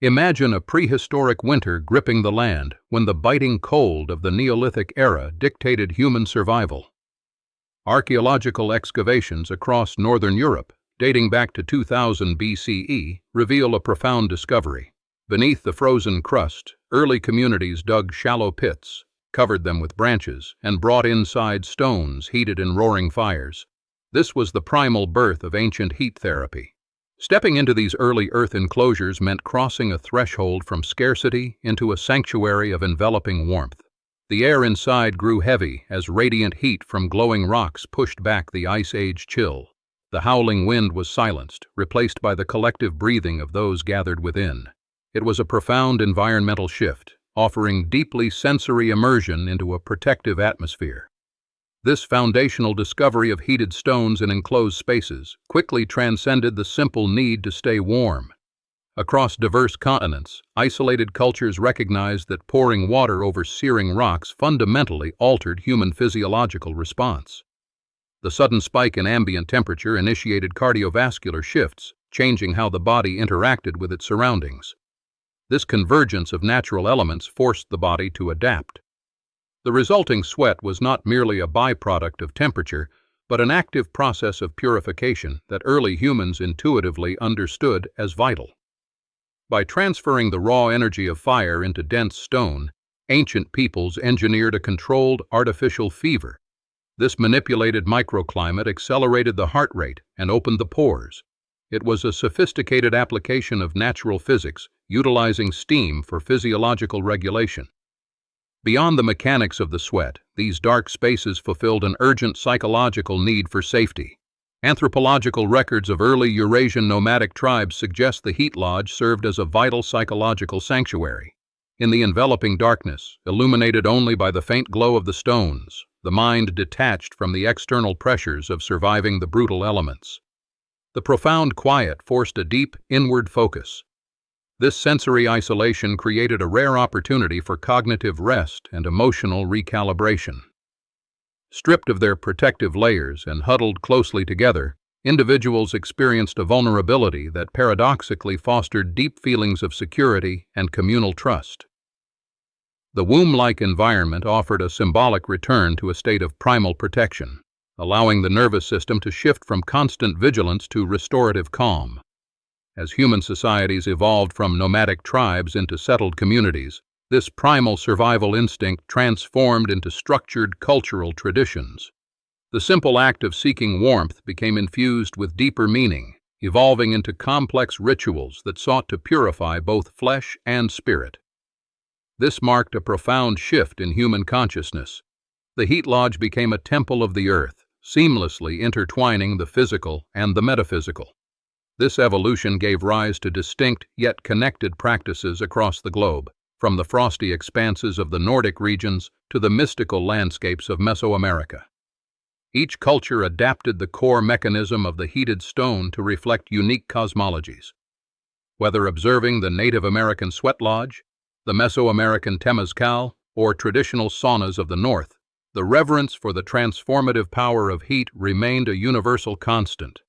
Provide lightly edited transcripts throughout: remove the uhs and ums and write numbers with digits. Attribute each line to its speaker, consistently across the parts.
Speaker 1: Imagine a prehistoric winter gripping the land when the biting cold of the Neolithic era dictated human survival. Archaeological excavations across northern Europe, dating back to 2000 BCE, reveal a profound discovery. Beneath the frozen crust, early communities dug shallow pits, covered them with branches, and brought inside stones heated in roaring fires. This was the primal birth of ancient heat therapy. Stepping into these early earth enclosures meant crossing a threshold from scarcity into a sanctuary of enveloping warmth. The air inside grew heavy as radiant heat from glowing rocks pushed back the Ice Age chill. The howling wind was silenced, replaced by the collective breathing of those gathered within. It was a profound environmental shift, offering deeply sensory immersion into a protective atmosphere. This foundational discovery of heated stones in enclosed spaces quickly transcended the simple need to stay warm. Across diverse continents, isolated cultures recognized that pouring water over searing rocks fundamentally altered human physiological response. The sudden spike in ambient temperature initiated cardiovascular shifts, changing how the body interacted with its surroundings. This convergence of natural elements forced the body to adapt. The resulting sweat was not merely a byproduct of temperature, but an active process of purification that early humans intuitively understood as vital. By transferring the raw energy of fire into dense stone, ancient peoples engineered a controlled artificial fever. This manipulated microclimate accelerated the heart rate and opened the pores. It was a sophisticated application of natural physics, utilizing steam for physiological regulation. Beyond the mechanics of the sweat, these dark spaces fulfilled an urgent psychological need for safety. Anthropological records of early Eurasian nomadic tribes suggest the heat lodge served as a vital psychological sanctuary. In the enveloping darkness, illuminated only by the faint glow of the stones, the mind detached from the external pressures of surviving the brutal elements. The profound quiet forced a deep, inward focus. This sensory isolation created a rare opportunity for cognitive rest and emotional recalibration. Stripped of their protective layers and huddled closely together, individuals experienced a vulnerability that paradoxically fostered deep feelings of security and communal trust. The womb-like environment offered a symbolic return to a state of primal protection, allowing the nervous system to shift from constant vigilance to restorative calm. As human societies evolved from nomadic tribes into settled communities, this primal survival instinct transformed into structured cultural traditions. The simple act of seeking warmth became infused with deeper meaning, evolving into complex rituals that sought to purify both flesh and spirit. This marked a profound shift in human consciousness. The heat lodge became a temple of the earth, seamlessly intertwining the physical and the metaphysical. This evolution gave rise to distinct yet connected practices across the globe, from the frosty expanses of the Nordic regions to the mystical landscapes of Mesoamerica. Each culture adapted the core mechanism of the heated stone to reflect unique cosmologies. Whether observing the Native American sweat lodge, the Mesoamerican Temazcal, or traditional saunas of the North, the reverence for the transformative power of heat remained a universal constant.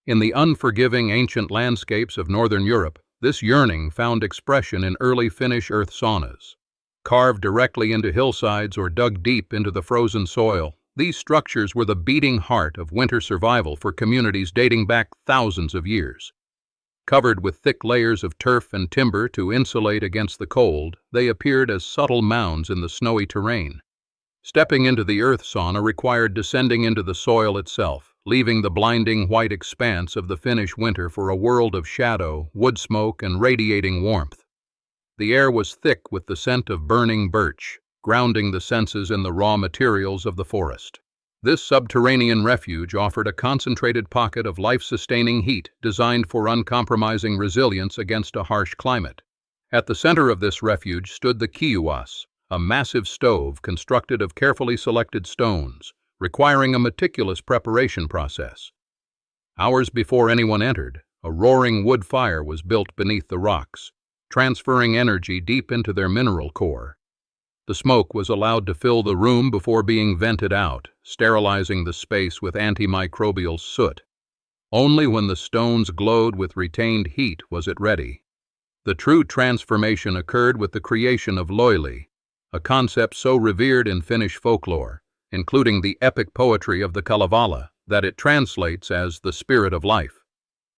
Speaker 1: In the unforgiving ancient landscapes of northern Europe, this yearning found expression in early Finnish earth saunas. Carved directly into hillsides or dug deep into the frozen soil, these structures were the beating heart of winter survival for communities dating back thousands of years. Covered with thick layers of turf and timber to insulate against the cold, they appeared as subtle mounds in the snowy terrain. Stepping into the earth sauna required descending into the soil itself, leaving the blinding white expanse of the Finnish winter for a world of shadow, wood smoke, and radiating warmth. The air was thick with the scent of burning birch, grounding the senses in the raw materials of the forest. This subterranean refuge offered a concentrated pocket of life-sustaining heat designed for uncompromising resilience against a harsh climate. At the center of this refuge stood the kiuas, a massive stove constructed of carefully selected stones, requiring a meticulous preparation process. Hours before anyone entered, a roaring wood fire was built beneath the rocks, transferring energy deep into their mineral core. The smoke was allowed to fill the room before being vented out, sterilizing the space with antimicrobial soot. Only when the stones glowed with retained heat was it ready. The true transformation occurred with the creation of loili, a concept so revered in Finnish folklore, including the epic poetry of the Kalevala, that it translates as the spirit of life.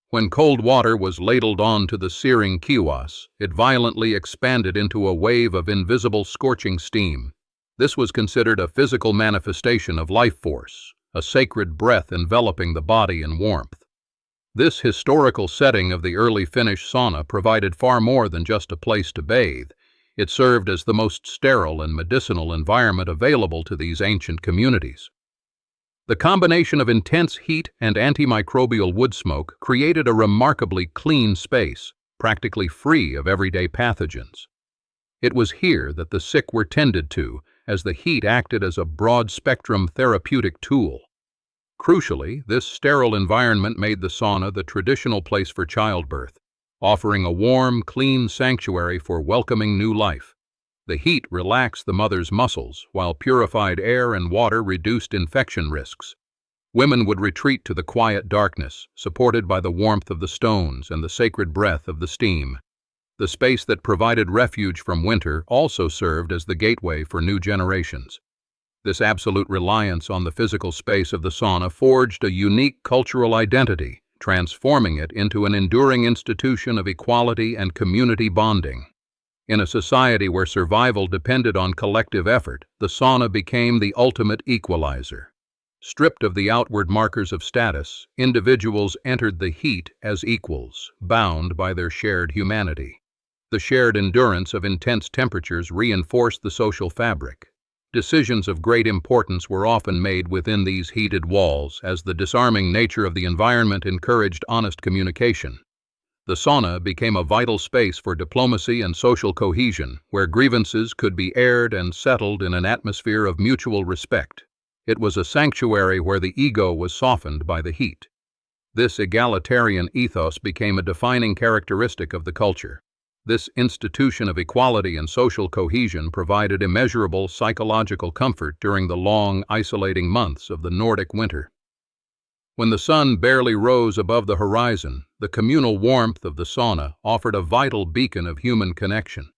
Speaker 1: When cold water was ladled onto the searing kiwas, it violently expanded into a wave of invisible scorching steam. This was considered a physical manifestation of life force, a sacred breath enveloping the body in warmth. This historical setting of the early Finnish sauna provided far more than just a place to bathe. It served as the most sterile and medicinal environment available to these ancient communities. The combination of intense heat and antimicrobial wood smoke created a remarkably clean space, practically free of everyday pathogens. It was here that the sick were tended to, as the heat acted as a broad-spectrum therapeutic tool. Crucially, this sterile environment made the sauna the traditional place for childbirth, offering a warm, clean sanctuary for welcoming new life. The heat relaxed the mother's muscles, while purified air and water reduced infection risks. Women would retreat to the quiet darkness, supported by the warmth of the stones and the sacred breath of the steam. The space that provided refuge from winter also served as the gateway for new generations. This absolute reliance on the physical space of the sauna forged a unique cultural identity, transforming it into an enduring institution of equality and community bonding. In a society where survival depended on collective effort, the sauna became the ultimate equalizer. Stripped of the outward markers of status, individuals entered the heat as equals, bound by their shared humanity. The shared endurance of intense temperatures reinforced the social fabric. Decisions of great importance were often made within these heated walls, as the disarming nature of the environment encouraged honest communication. The sauna became a vital space for diplomacy and social cohesion, where grievances could be aired and settled in an atmosphere of mutual respect. It was a sanctuary where the ego was softened by the heat. This egalitarian ethos became a defining characteristic of the culture. This institution of equality and social cohesion provided immeasurable psychological comfort during the long, isolating months of the Nordic winter. When the sun barely rose above the horizon, the communal warmth of the sauna offered a vital beacon of human connection.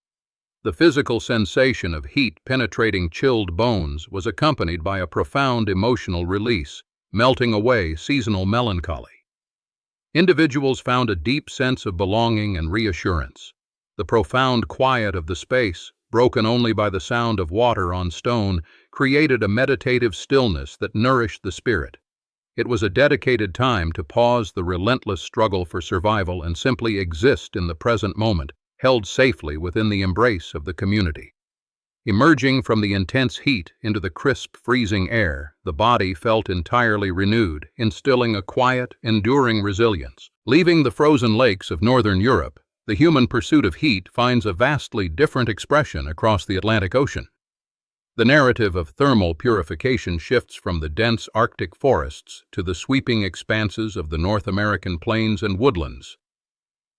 Speaker 1: The physical sensation of heat penetrating chilled bones was accompanied by a profound emotional release, melting away seasonal melancholy. Individuals found a deep sense of belonging and reassurance. The profound quiet of the space, broken only by the sound of water on stone, created a meditative stillness that nourished the spirit. It was a dedicated time to pause the relentless struggle for survival and simply exist in the present moment, held safely within the embrace of the community. Emerging from the intense heat into the crisp, freezing air, the body felt entirely renewed, instilling a quiet, enduring resilience. Leaving the frozen lakes of northern Europe, the human pursuit of heat finds a vastly different expression across the Atlantic Ocean. The narrative of thermal purification shifts from the dense Arctic forests to the sweeping expanses of the North American plains and woodlands.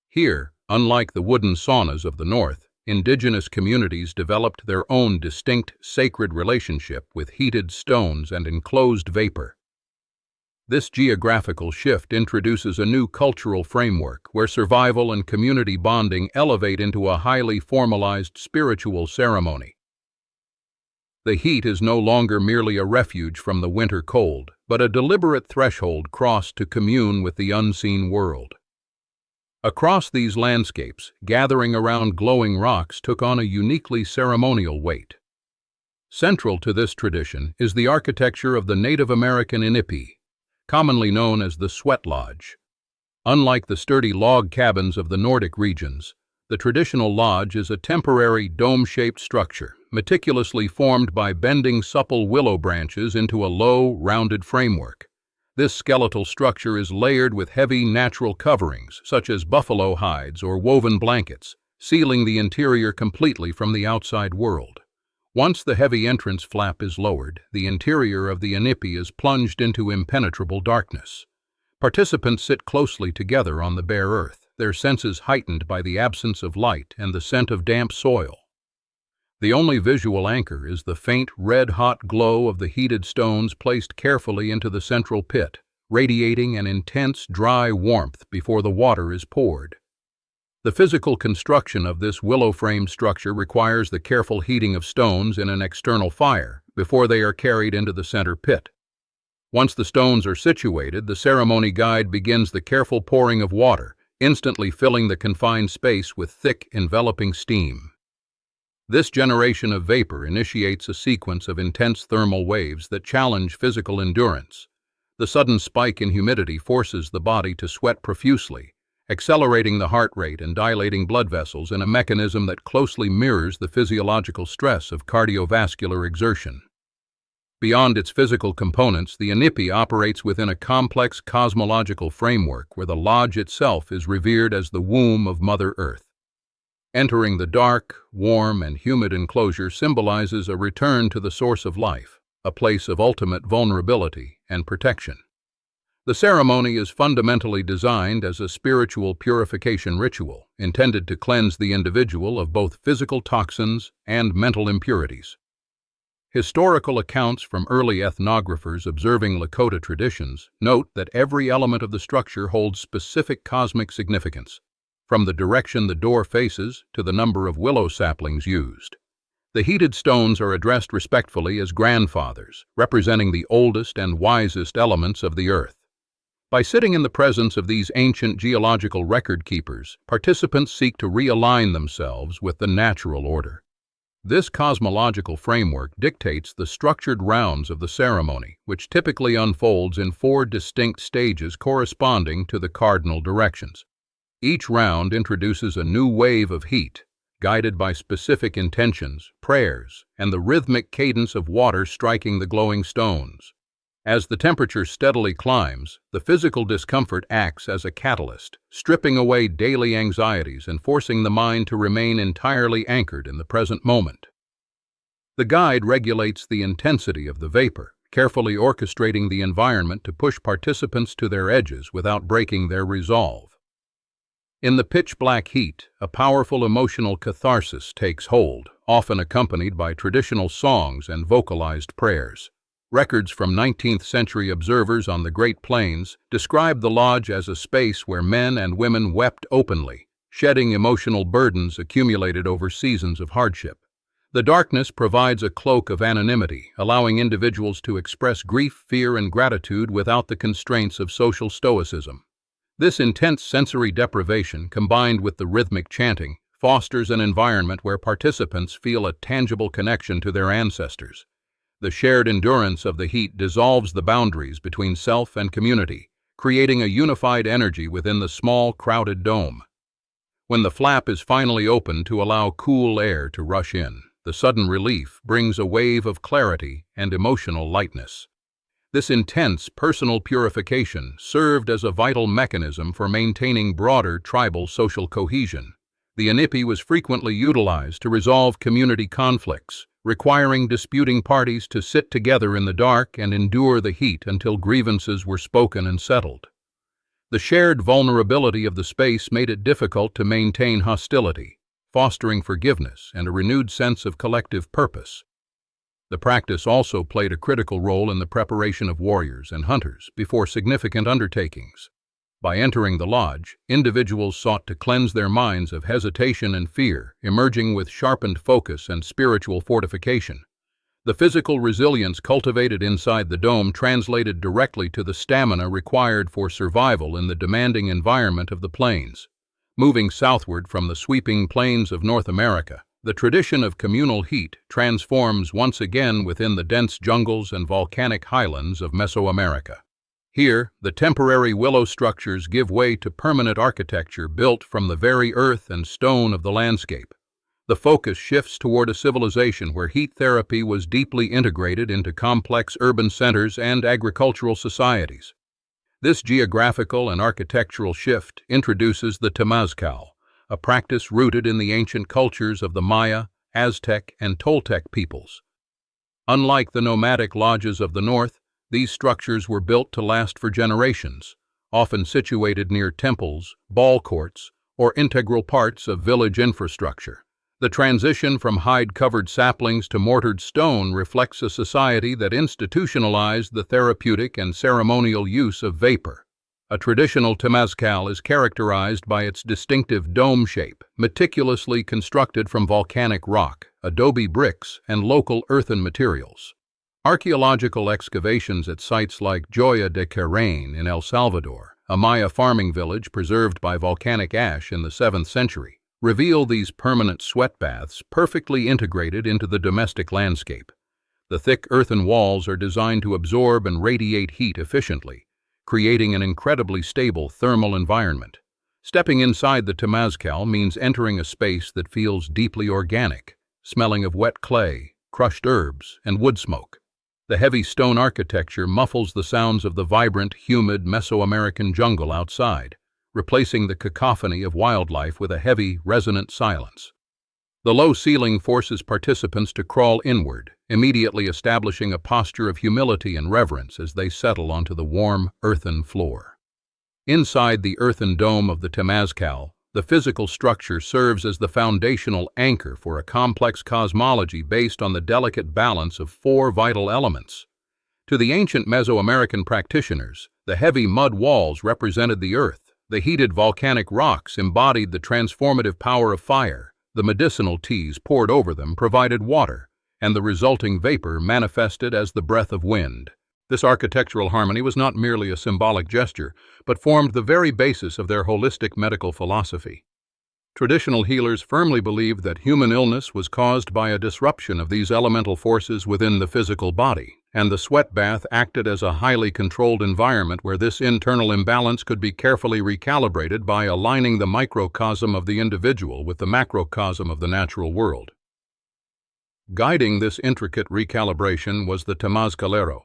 Speaker 1: Here, unlike the wooden saunas of the North, indigenous communities developed their own distinct sacred relationship with heated stones and enclosed vapor. This geographical shift introduces a new cultural framework where survival and community bonding elevate into a highly formalized spiritual ceremony. The heat is no longer merely a refuge from the winter cold, but a deliberate threshold crossed to commune with the unseen world. Across these landscapes, gathering around glowing rocks took on a uniquely ceremonial weight. Central to this tradition is the architecture of the Native American inipi, commonly known as the sweat lodge. Unlike the sturdy log cabins of the Nordic regions, the traditional lodge is a temporary dome-shaped structure, meticulously formed by bending supple willow branches into a low, rounded framework. This skeletal structure is layered with heavy natural coverings, such as buffalo hides or woven blankets, sealing the interior completely from the outside world. Once the heavy entrance flap is lowered, the interior of the inipi is plunged into impenetrable darkness. Participants sit closely together on the bare earth, their senses heightened by the absence of light and the scent of damp soil. The only visual anchor is the faint red-hot glow of the heated stones placed carefully into the central pit, radiating an intense, dry warmth before the water is poured. The physical construction of this willow frame structure requires the careful heating of stones in an external fire before they are carried into the center pit. Once the stones are situated, the ceremony guide begins the careful pouring of water, instantly filling the confined space with thick, enveloping steam. This generation of vapor initiates a sequence of intense thermal waves that challenge physical endurance. The sudden spike in humidity forces the body to sweat profusely, accelerating the heart rate and dilating blood vessels in a mechanism that closely mirrors the physiological stress of cardiovascular exertion. Beyond its physical components, the inipi operates within a complex cosmological framework where the lodge itself is revered as the womb of Mother Earth. Entering the dark, warm, and humid enclosure symbolizes a return to the source of life, a place of ultimate vulnerability and protection. The ceremony is fundamentally designed as a spiritual purification ritual intended to cleanse the individual of both physical toxins and mental impurities. Historical accounts from early ethnographers observing Lakota traditions note that every element of the structure holds specific cosmic significance, from the direction the door faces to the number of willow saplings used. The heated stones are addressed respectfully as grandfathers, representing the oldest and wisest elements of the earth. By sitting in the presence of these ancient geological record keepers, participants seek to realign themselves with the natural order. This cosmological framework dictates the structured rounds of the ceremony, which typically unfolds in 4 distinct stages corresponding to the cardinal directions. Each round introduces a new wave of heat, guided by specific intentions, prayers, and the rhythmic cadence of water striking the glowing stones. As the temperature steadily climbs, the physical discomfort acts as a catalyst, stripping away daily anxieties and forcing the mind to remain entirely anchored in the present moment. The guide regulates the intensity of the vapor, carefully orchestrating the environment to push participants to their edges without breaking their resolve. In the pitch-black heat, a powerful emotional catharsis takes hold, often accompanied by traditional songs and vocalized prayers. Records from 19th-century observers on the Great Plains describe the lodge as a space where men and women wept openly, shedding emotional burdens accumulated over seasons of hardship. The darkness provides a cloak of anonymity, allowing individuals to express grief, fear, and gratitude without the constraints of social stoicism. This intense sensory deprivation, combined with the rhythmic chanting, fosters an environment where participants feel a tangible connection to their ancestors. The shared endurance of the heat dissolves the boundaries between self and community, creating a unified energy within the small, crowded dome. When the flap is finally opened to allow cool air to rush in, the sudden relief brings a wave of clarity and emotional lightness. This intense personal purification served as a vital mechanism for maintaining broader tribal social cohesion. The inipi was frequently utilized to resolve community conflicts, requiring disputing parties to sit together in the dark and endure the heat until grievances were spoken and settled. The shared vulnerability of the space made it difficult to maintain hostility, fostering forgiveness and a renewed sense of collective purpose. The practice also played a critical role in the preparation of warriors and hunters before significant undertakings. By entering the lodge, individuals sought to cleanse their minds of hesitation and fear, emerging with sharpened focus and spiritual fortification. The physical resilience cultivated inside the dome translated directly to the stamina required for survival in the demanding environment of the plains. Moving southward from the sweeping plains of North America, the tradition of communal heat transforms once again within the dense jungles and volcanic highlands of Mesoamerica. Here, the temporary willow structures give way to permanent architecture built from the very earth and stone of the landscape. The focus shifts toward a civilization where heat therapy was deeply integrated into complex urban centers and agricultural societies. This geographical and architectural shift introduces the Temazcal, a practice rooted in the ancient cultures of the Maya, Aztec, and Toltec peoples. Unlike the nomadic lodges of the north, these structures were built to last for generations, often situated near temples, ball courts, or integral parts of village infrastructure. The transition from hide-covered saplings to mortared stone reflects a society that institutionalized the therapeutic and ceremonial use of vapor, A traditional Temazcal is characterized by its distinctive dome shape, meticulously constructed from volcanic rock, adobe bricks, and local earthen materials. Archaeological excavations at sites like Joya de Carrain in El Salvador, a Maya farming village preserved by volcanic ash in the 7th century, reveal these permanent sweat baths perfectly integrated into the domestic landscape. The thick earthen walls are designed to absorb and radiate heat efficiently, creating an incredibly stable thermal environment. Stepping inside the Temazcal means entering a space that feels deeply organic, smelling of wet clay, crushed herbs, and wood smoke. The heavy stone architecture muffles the sounds of the vibrant, humid Mesoamerican jungle outside, replacing the cacophony of wildlife with a heavy, resonant silence. The low ceiling forces participants to crawl inward, immediately establishing a posture of humility and reverence as they settle onto the warm, earthen floor. Inside the earthen dome of the Temazcal, the physical structure serves as the foundational anchor for a complex cosmology based on the delicate balance of 4 vital elements. To the ancient Mesoamerican practitioners, the heavy mud walls represented the earth, the heated volcanic rocks embodied the transformative power of fire, the medicinal teas poured over them provided water, and the resulting vapor manifested as the breath of wind. This architectural harmony was not merely a symbolic gesture, but formed the very basis of their holistic medical philosophy. Traditional healers firmly believed that human illness was caused by a disruption of these elemental forces within the physical body, and the sweat bath acted as a highly controlled environment where this internal imbalance could be carefully recalibrated by aligning the microcosm of the individual with the macrocosm of the natural world. Guiding this intricate recalibration was the Temazcalero,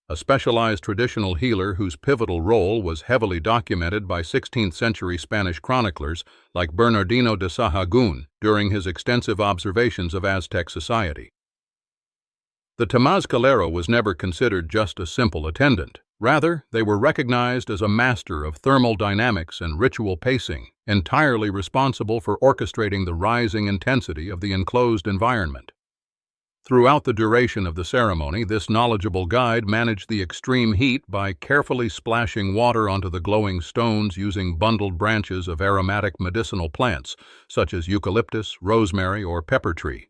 Speaker 1: a specialized traditional healer whose pivotal role was heavily documented by 16th-century Spanish chroniclers like Bernardino de Sahagún during his extensive observations of Aztec society. The Temazcalero was never considered just a simple attendant. Rather, they were recognized as a master of thermal dynamics and ritual pacing, entirely responsible for orchestrating the rising intensity of the enclosed environment. Throughout the duration of the ceremony, this knowledgeable guide managed the extreme heat by carefully splashing water onto the glowing stones using bundled branches of aromatic medicinal plants, such as eucalyptus, rosemary, or pepper tree.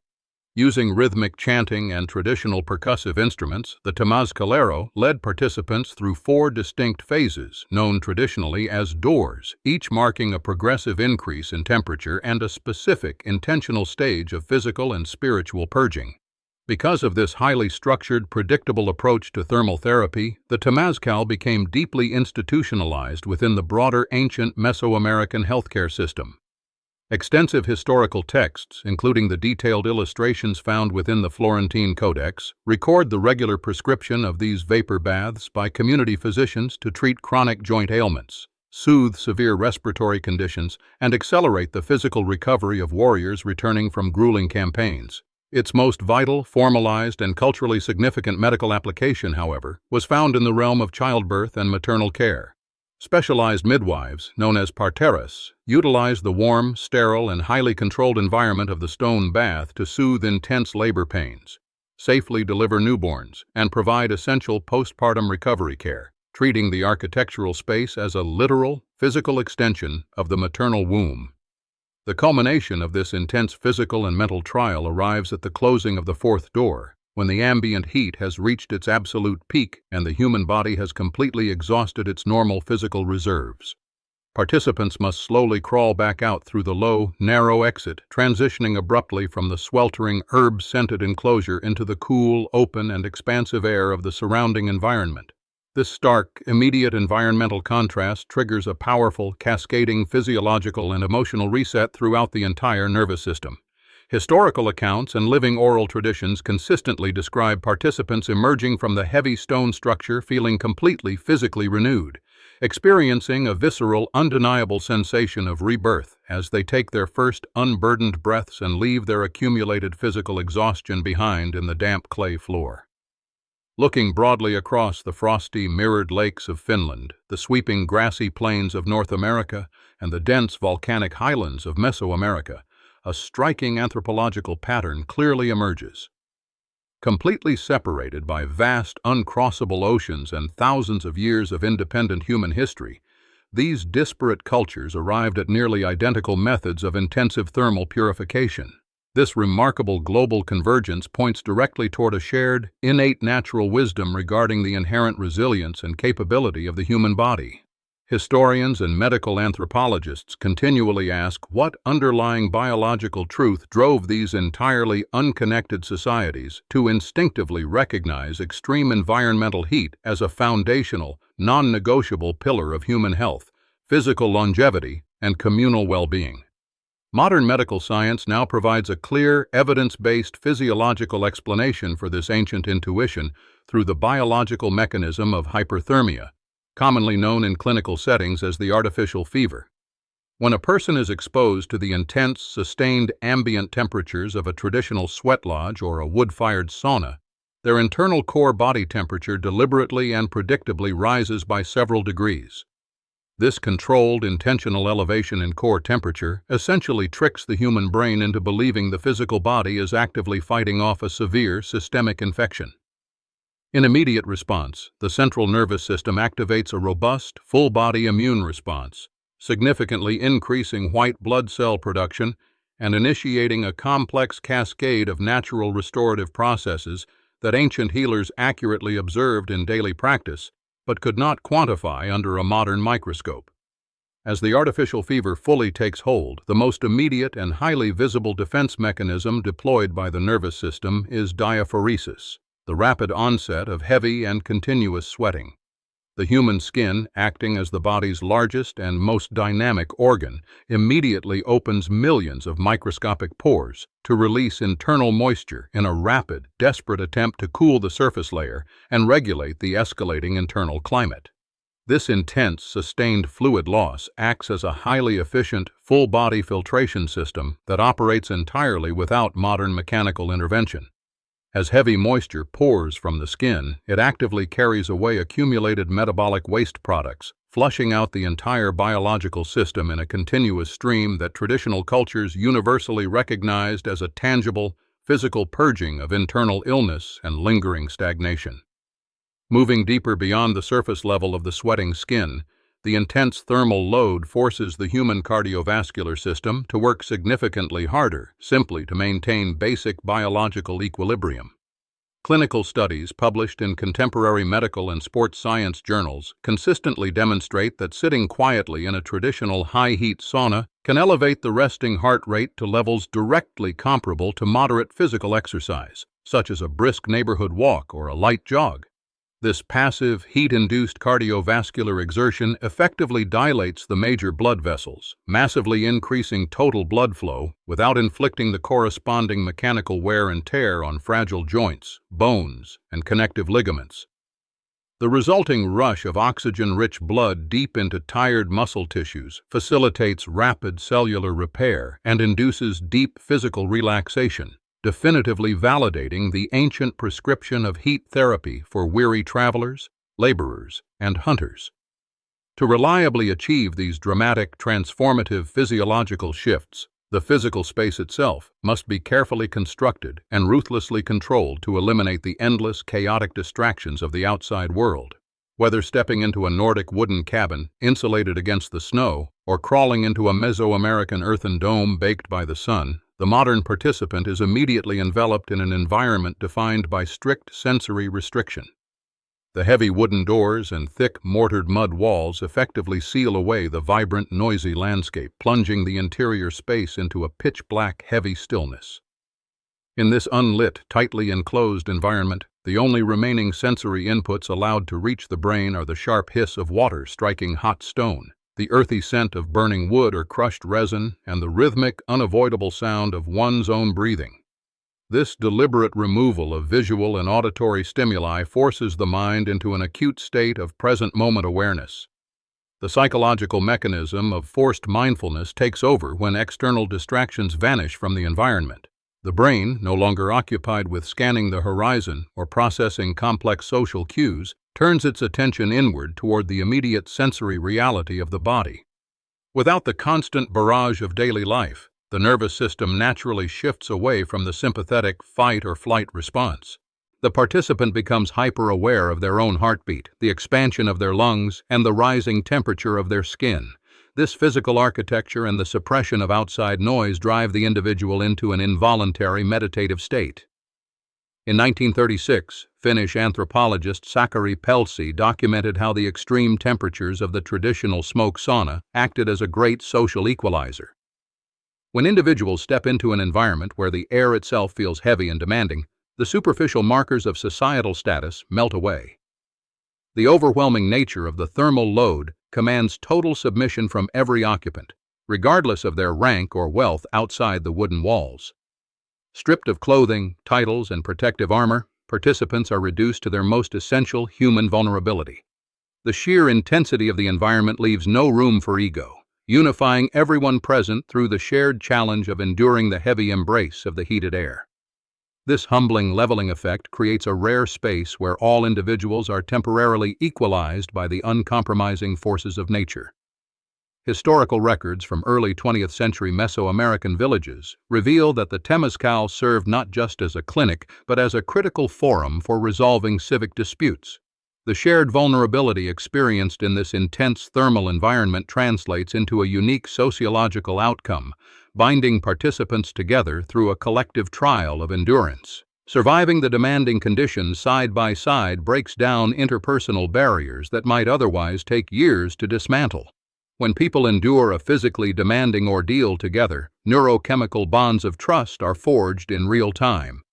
Speaker 1: Using rhythmic chanting and traditional percussive instruments, the Temazcalero led participants through 4 distinct phases, known traditionally as doors, each marking a progressive increase in temperature and a specific, intentional stage of physical and spiritual purging. Because of this highly structured, predictable approach to thermal therapy, the Temazcal became deeply institutionalized within the broader ancient Mesoamerican healthcare system. Extensive historical texts, including the detailed illustrations found within the Florentine Codex, record the regular prescription of these vapor baths by community physicians to treat chronic joint ailments, soothe severe respiratory conditions, and accelerate the physical recovery of warriors returning from grueling campaigns. Its most vital, formalized, and culturally significant medical application, however, was found in the realm of childbirth and maternal care. Specialized midwives, known as parteras, utilized the warm, sterile, and highly controlled environment of the stone bath to soothe intense labor pains, safely deliver newborns, and provide essential postpartum recovery care, treating the architectural space as a literal, physical extension of the maternal womb. The culmination of this intense physical and mental trial arrives at the closing of the 4th door, when the ambient heat has reached its absolute peak and the human body has completely exhausted its normal physical reserves. Participants must slowly crawl back out through the low, narrow exit, transitioning abruptly from the sweltering, herb-scented enclosure into the cool, open, and expansive air of the surrounding environment. This stark, immediate environmental contrast triggers a powerful, cascading physiological and emotional reset throughout the entire nervous system. Historical accounts and living oral traditions consistently describe participants emerging from the heavy stone structure feeling completely physically renewed, experiencing a visceral, undeniable sensation of rebirth as they take their first unburdened breaths and leave their accumulated physical exhaustion behind in the damp clay floor. Looking broadly across the frosty, mirrored lakes of Finland, the sweeping grassy plains of North America, and the dense volcanic highlands of Mesoamerica, a striking anthropological pattern clearly emerges. Completely separated by vast, uncrossable oceans and thousands of years of independent human history, these disparate cultures arrived at nearly identical methods of intensive thermal purification. This remarkable global convergence points directly toward a shared, innate natural wisdom regarding the inherent resilience and capability of the human body. Historians and medical anthropologists continually ask what underlying biological truth drove these entirely unconnected societies to instinctively recognize extreme environmental heat as a foundational, non-negotiable pillar of human health, physical longevity, and communal well-being. Modern medical science now provides a clear, evidence-based physiological explanation for this ancient intuition through the biological mechanism of hyperthermia, commonly known in clinical settings as the artificial fever. When a person is exposed to the intense, sustained ambient temperatures of a traditional sweat lodge or a wood-fired sauna, their internal core body temperature deliberately and predictably rises by several degrees. This controlled, intentional elevation in core temperature essentially tricks the human brain into believing the physical body is actively fighting off a severe systemic infection. In immediate response, the central nervous system activates a robust, full-body immune response, significantly increasing white blood cell production and initiating a complex cascade of natural restorative processes that ancient healers accurately observed in daily practice but could not quantify under a modern microscope. As the artificial fever fully takes hold, the most immediate and highly visible defense mechanism deployed by the nervous system is diaphoresis, the rapid onset of heavy and continuous sweating. The human skin, acting as the body's largest and most dynamic organ, immediately opens millions of microscopic pores to release internal moisture in a rapid, desperate attempt to cool the surface layer and regulate the escalating internal climate. This intense, sustained fluid loss acts as a highly efficient, full-body filtration system that operates entirely without modern mechanical intervention. As heavy moisture pours from the skin, it actively carries away accumulated metabolic waste products, flushing out the entire biological system in a continuous stream that traditional cultures universally recognized as a tangible, physical purging of internal illness and lingering stagnation. Moving deeper beyond the surface level of the sweating skin, the intense thermal load forces the human cardiovascular system to work significantly harder simply to maintain basic biological equilibrium. Clinical studies published in contemporary medical and sports science journals consistently demonstrate that sitting quietly in a traditional high-heat sauna can elevate the resting heart rate to levels directly comparable to moderate physical exercise, such as a brisk neighborhood walk or a light jog. This passive, heat-induced cardiovascular exertion effectively dilates the major blood vessels, massively increasing total blood flow without inflicting the corresponding mechanical wear and tear on fragile joints, bones, and connective ligaments. The resulting rush of oxygen-rich blood deep into tired muscle tissues facilitates rapid cellular repair and induces deep physical relaxation, definitively validating the ancient prescription of heat therapy for weary travelers, laborers, and hunters. To reliably achieve these dramatic, transformative physiological shifts, the physical space itself must be carefully constructed and ruthlessly controlled to eliminate the endless, chaotic distractions of the outside world. Whether stepping into a Nordic wooden cabin, insulated against the snow, or crawling into a Mesoamerican earthen dome baked by the sun, the modern participant is immediately enveloped in an environment defined by strict sensory restriction. The heavy wooden doors and thick mortared mud walls effectively seal away the vibrant, noisy landscape, plunging the interior space into a pitch-black, heavy stillness. In this unlit, tightly enclosed environment, the only remaining sensory inputs allowed to reach the brain are the sharp hiss of water striking hot stone, the earthy scent of burning wood or crushed resin, and the rhythmic, unavoidable sound of one's own breathing. This deliberate removal of visual and auditory stimuli forces the mind into an acute state of present-moment awareness. The psychological mechanism of forced mindfulness takes over when external distractions vanish from the environment. The brain, no longer occupied with scanning the horizon or processing complex social cues, turns its attention inward toward the immediate sensory reality of the body. Without the constant barrage of daily life, the nervous system naturally shifts away from the sympathetic fight-or-flight response. The participant becomes hyper-aware of their own heartbeat, the expansion of their lungs, and the rising temperature of their skin. This physical architecture and the suppression of outside noise drive the individual into an involuntary meditative state. In 1936, Finnish anthropologist Sakari Pelsi documented how the extreme temperatures of the traditional smoke sauna acted as a great social equalizer. When individuals step into an environment where the air itself feels heavy and demanding, the superficial markers of societal status melt away. The overwhelming nature of the thermal load commands total submission from every occupant, regardless of their rank or wealth outside the wooden walls. Stripped of clothing, titles, and protective armor, participants are reduced to their most essential human vulnerability. The sheer intensity of the environment leaves no room for ego, unifying everyone present through the shared challenge of enduring the heavy embrace of the heated air. This humbling leveling effect creates a rare space where all individuals are temporarily equalized by the uncompromising forces of nature. Historical records from early 20th century Mesoamerican villages reveal that the Temazcal served not just as a clinic, but as a critical forum for resolving civic disputes. The shared vulnerability experienced in this intense thermal environment translates into a unique sociological outcome, binding participants together through a collective trial of endurance. Surviving the demanding conditions side by side breaks down interpersonal barriers that might otherwise take years to dismantle. When people endure a physically demanding ordeal together, neurochemical bonds of trust are forged in real time.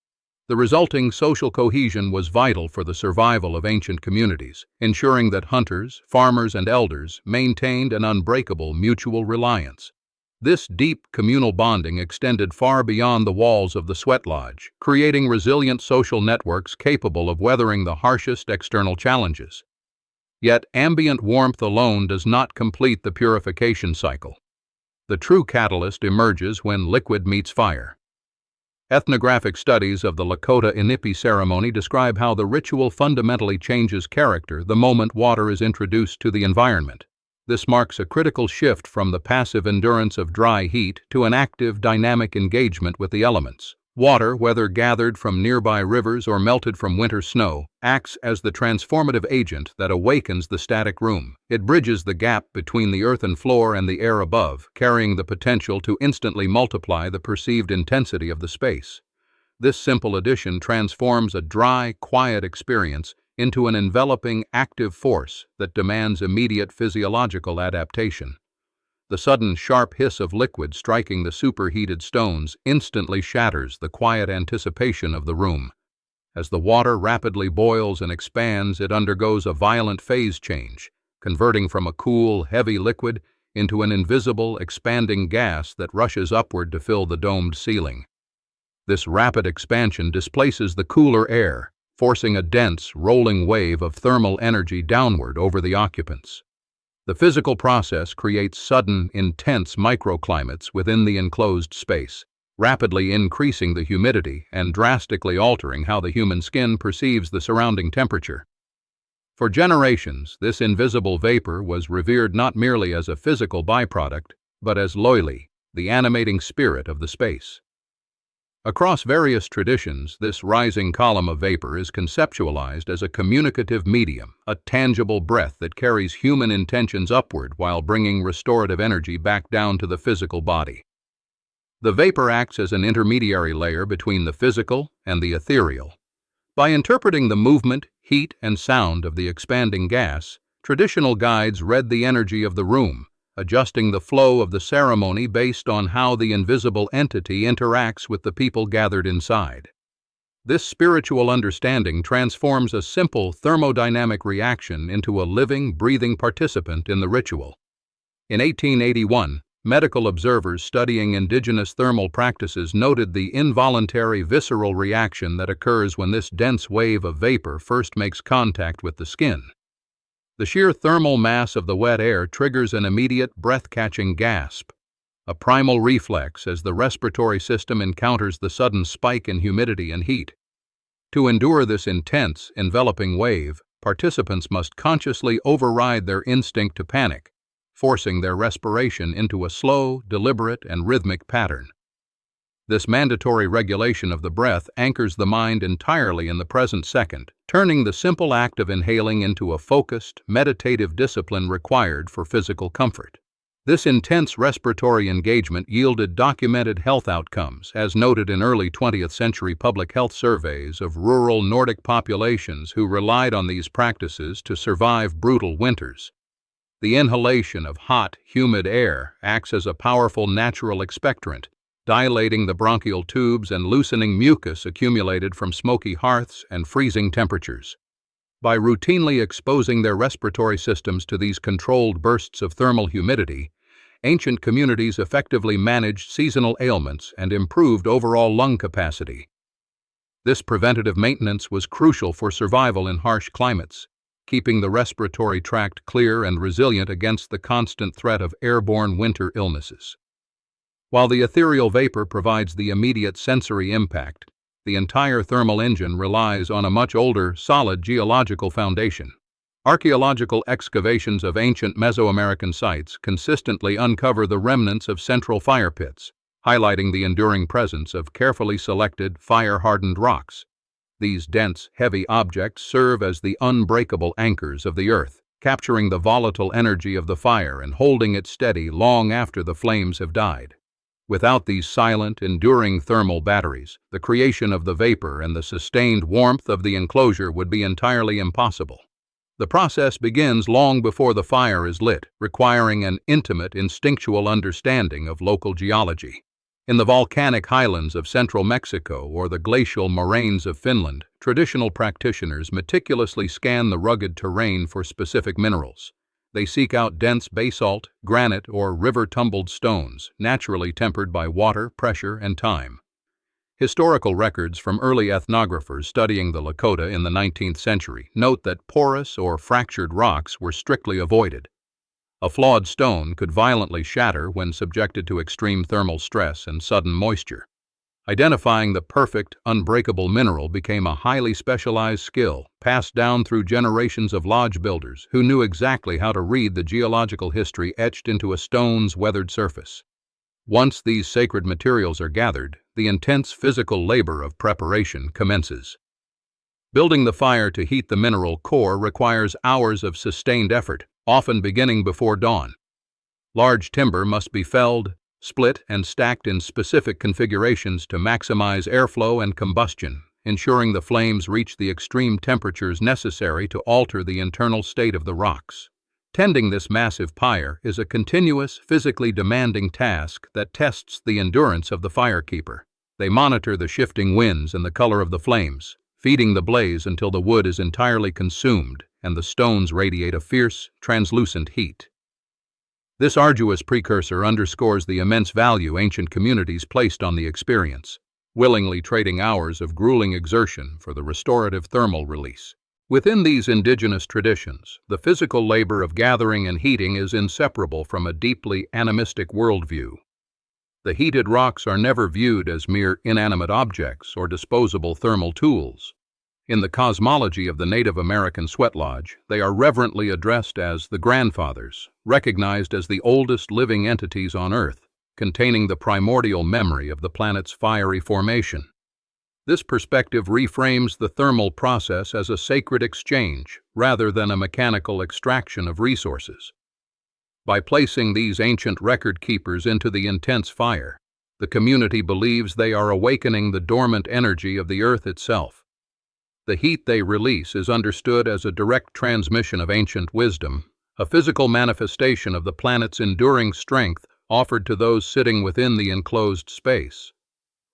Speaker 1: The resulting social cohesion was vital for the survival of ancient communities, ensuring that hunters, farmers, and elders maintained an unbreakable mutual reliance. This deep communal bonding extended far beyond the walls of the sweat lodge, creating resilient social networks capable of weathering the harshest external challenges. Yet, ambient warmth alone does not complete the purification cycle. The true catalyst emerges when liquid meets fire. Ethnographic studies of the Lakota Inipi ceremony describe how the ritual fundamentally changes character the moment water is introduced to the environment. This marks a critical shift from the passive endurance of dry heat to an active, dynamic engagement with the elements. Water, whether gathered from nearby rivers or melted from winter snow, acts as the transformative agent that awakens the static room. It bridges the gap between the earthen floor and the air above, carrying the potential to instantly multiply the perceived intensity of the space. This simple addition transforms a dry, quiet experience into an enveloping, active force that demands immediate physiological adaptation. The sudden sharp hiss of liquid striking the superheated stones instantly shatters the quiet anticipation of the room. As the water rapidly boils and expands, it undergoes a violent phase change, converting from a cool, heavy liquid into an invisible, expanding gas that rushes upward to fill the domed ceiling. This rapid expansion displaces the cooler air, forcing a dense, rolling wave of thermal energy downward over the occupants. The physical process creates sudden, intense microclimates within the enclosed space, rapidly increasing the humidity and drastically altering how the human skin perceives the surrounding temperature. For generations, this invisible vapor was revered not merely as a physical byproduct, but as loili, the animating spirit of the space. Across various traditions, this rising column of vapor is conceptualized as a communicative medium, a tangible breath that carries human intentions upward while bringing restorative energy back down to the physical body. The vapor acts as an intermediary layer between the physical and the ethereal. By interpreting the movement, heat, and sound of the expanding gas, traditional guides read the energy of the room, adjusting the flow of the ceremony based on how the invisible entity interacts with the people gathered inside. This spiritual understanding transforms a simple thermodynamic reaction into a living, breathing participant in the ritual. In 1881, medical observers studying indigenous thermal practices noted the involuntary visceral reaction that occurs when this dense wave of vapor first makes contact with the skin. The sheer thermal mass of the wet air triggers an immediate breath-catching gasp, a primal reflex as the respiratory system encounters the sudden spike in humidity and heat. To endure this intense, enveloping wave, participants must consciously override their instinct to panic, forcing their respiration into a slow, deliberate, and rhythmic pattern. This mandatory regulation of the breath anchors the mind entirely in the present second, turning the simple act of inhaling into a focused, meditative discipline required for physical comfort. This intense respiratory engagement yielded documented health outcomes, as noted in early 20th century public health surveys of rural Nordic populations who relied on these practices to survive brutal winters. The inhalation of hot, humid air acts as a powerful natural expectorant, dilating the bronchial tubes and loosening mucus accumulated from smoky hearths and freezing temperatures. By routinely exposing their respiratory systems to these controlled bursts of thermal humidity, ancient communities effectively managed seasonal ailments and improved overall lung capacity. This preventative maintenance was crucial for survival in harsh climates, keeping the respiratory tract clear and resilient against the constant threat of airborne winter illnesses. While the ethereal vapor provides the immediate sensory impact, the entire thermal engine relies on a much older, solid geological foundation. Archaeological excavations of ancient Mesoamerican sites consistently uncover the remnants of central fire pits, highlighting the enduring presence of carefully selected, fire-hardened rocks. These dense, heavy objects serve as the unbreakable anchors of the earth, capturing the volatile energy of the fire and holding it steady long after the flames have died. Without these silent, enduring thermal batteries, the creation of the vapor and the sustained warmth of the enclosure would be entirely impossible. The process begins long before the fire is lit, requiring an intimate, instinctual understanding of local geology. In the volcanic highlands of central Mexico or the glacial moraines of Finland, traditional practitioners meticulously scan the rugged terrain for specific minerals. They seek out dense basalt, granite, or river-tumbled stones, naturally tempered by water, pressure, and time. Historical records from early ethnographers studying the Lakota in the 19th century note that porous or fractured rocks were strictly avoided. A flawed stone could violently shatter when subjected to extreme thermal stress and sudden moisture. Identifying the perfect, unbreakable mineral became a highly specialized skill, passed down through generations of lodge builders who knew exactly how to read the geological history etched into a stone's weathered surface. Once these sacred materials are gathered, the intense physical labor of preparation commences. Building the fire to heat the mineral core requires hours of sustained effort, often beginning before dawn. Large timber must be felled, split, and stacked in specific configurations to maximize airflow and combustion, ensuring the flames reach the extreme temperatures necessary to alter the internal state of the rocks. Tending this massive pyre is a continuous, physically demanding task that tests the endurance of the firekeeper. They monitor the shifting winds and the color of the flames, feeding the blaze until the wood is entirely consumed and the stones radiate a fierce, translucent heat. This arduous precursor underscores the immense value ancient communities placed on the experience, willingly trading hours of grueling exertion for the restorative thermal release. Within these indigenous traditions, the physical labor of gathering and heating is inseparable from a deeply animistic worldview. The heated rocks are never viewed as mere inanimate objects or disposable thermal tools. In the cosmology of the Native American sweat lodge, they are reverently addressed as the grandfathers, recognized as the oldest living entities on Earth, containing the primordial memory of the planet's fiery formation. This perspective reframes the thermal process as a sacred exchange rather than a mechanical extraction of resources. By placing these ancient record keepers into the intense fire, the community believes they are awakening the dormant energy of the earth itself. The heat they release is understood as a direct transmission of ancient wisdom, a physical manifestation of the planet's enduring strength offered to those sitting within the enclosed space.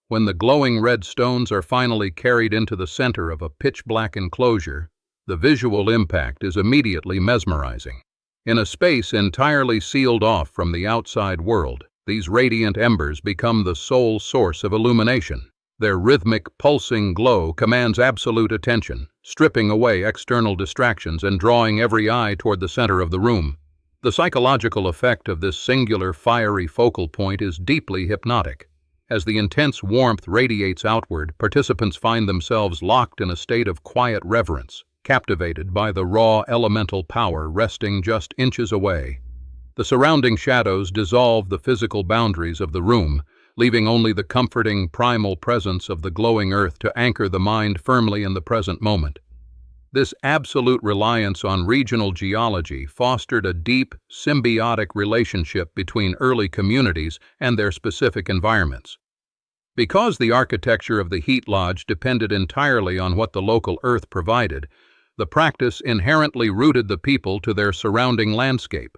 Speaker 1: When the glowing red stones are finally carried into the center of a pitch-black enclosure, the visual impact is immediately mesmerizing. In a space entirely sealed off from the outside world, these radiant embers become the sole source of illumination. Their rhythmic, pulsing glow commands absolute attention, stripping away external distractions and drawing every eye toward the center of the room. The psychological effect of this singular fiery focal point is deeply hypnotic. As the intense warmth radiates outward, participants find themselves locked in a state of quiet reverence, captivated by the raw elemental power resting just inches away. The surrounding shadows dissolve the physical boundaries of the room, leaving only the comforting, primal presence of the glowing earth to anchor the mind firmly in the present moment. This absolute reliance on regional geology fostered a deep, symbiotic relationship between early communities and their specific environments. Because the architecture of the heat lodge depended entirely on what the local earth provided, the practice inherently rooted the people to their surrounding landscape.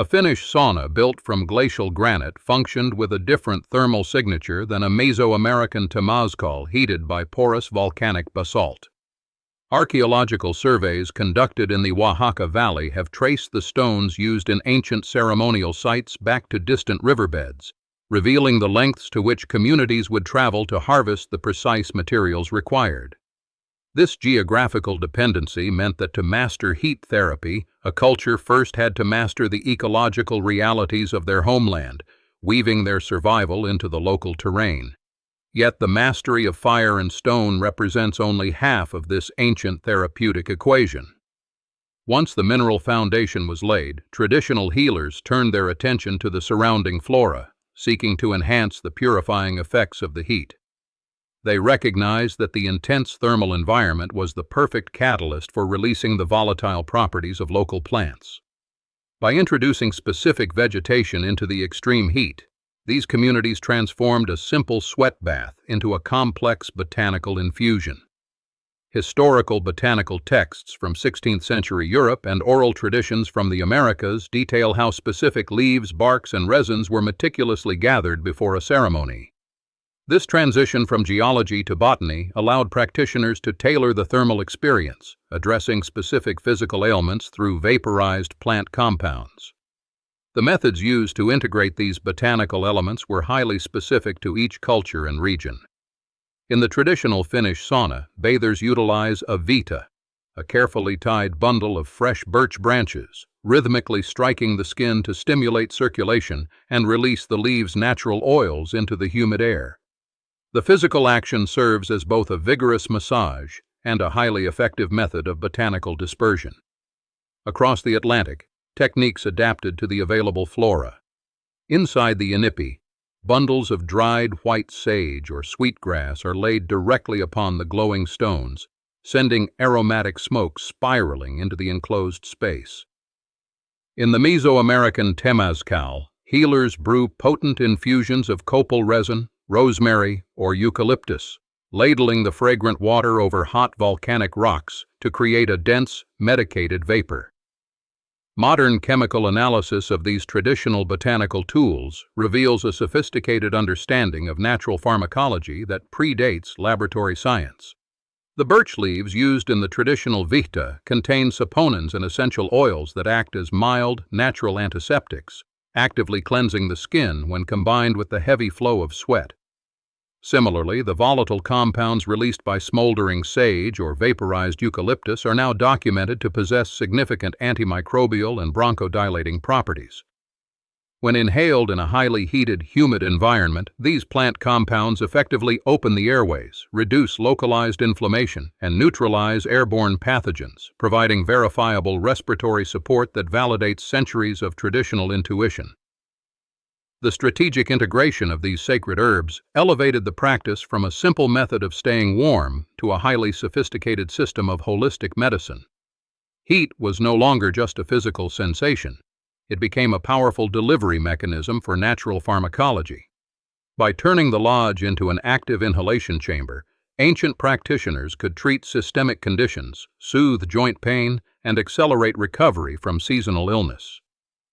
Speaker 1: A Finnish sauna built from glacial granite functioned with a different thermal signature than a Mesoamerican Temazcal heated by porous volcanic basalt. Archaeological surveys conducted in the Oaxaca Valley have traced the stones used in ancient ceremonial sites back to distant riverbeds, revealing the lengths to which communities would travel to harvest the precise materials required. This geographical dependency meant that to master heat therapy, a culture first had to master the ecological realities of their homeland, weaving their survival into the local terrain. Yet the mastery of fire and stone represents only half of this ancient therapeutic equation. Once the mineral foundation was laid, traditional healers turned their attention to the surrounding flora, seeking to enhance the purifying effects of the heat. They recognized that the intense thermal environment was the perfect catalyst for releasing the volatile properties of local plants. By introducing specific vegetation into the extreme heat, these communities transformed a simple sweat bath into a complex botanical infusion. Historical botanical texts from 16th century Europe and oral traditions from the Americas detail how specific leaves, barks, and resins were meticulously gathered before a ceremony. This transition from geology to botany allowed practitioners to tailor the thermal experience, addressing specific physical ailments through vaporized plant compounds. The methods used to integrate these botanical elements were highly specific to each culture and region. In the traditional Finnish sauna, bathers utilize a vita, a carefully tied bundle of fresh birch branches, rhythmically striking the skin to stimulate circulation and release the leaves' natural oils into the humid air. The physical action serves as both a vigorous massage and a highly effective method of botanical dispersion. Across the Atlantic, techniques adapted to the available flora. Inside the inipi, bundles of dried white sage or sweetgrass are laid directly upon the glowing stones, sending aromatic smoke spiraling into the enclosed space. In the Mesoamerican Temazcal, healers brew potent infusions of copal resin, rosemary, or eucalyptus, ladling the fragrant water over hot volcanic rocks to create a dense, medicated vapor. Modern chemical analysis of these traditional botanical tools reveals a sophisticated understanding of natural pharmacology that predates laboratory science. The birch leaves used in the traditional vihta contain saponins and essential oils that act as mild, natural antiseptics, actively cleansing the skin when combined with the heavy flow of sweat. Similarly, the volatile compounds released by smoldering sage or vaporized eucalyptus are now documented to possess significant antimicrobial and bronchodilating properties. When inhaled in a highly heated, humid environment, these plant compounds effectively open the airways, reduce localized inflammation, and neutralize airborne pathogens, providing verifiable respiratory support that validates centuries of traditional intuition. The strategic integration of these sacred herbs elevated the practice from a simple method of staying warm to a highly sophisticated system of holistic medicine. Heat was no longer just a physical sensation. It became a powerful delivery mechanism for natural pharmacology. By turning the lodge into an active inhalation chamber, ancient practitioners could treat systemic conditions, soothe joint pain, and accelerate recovery from seasonal illness.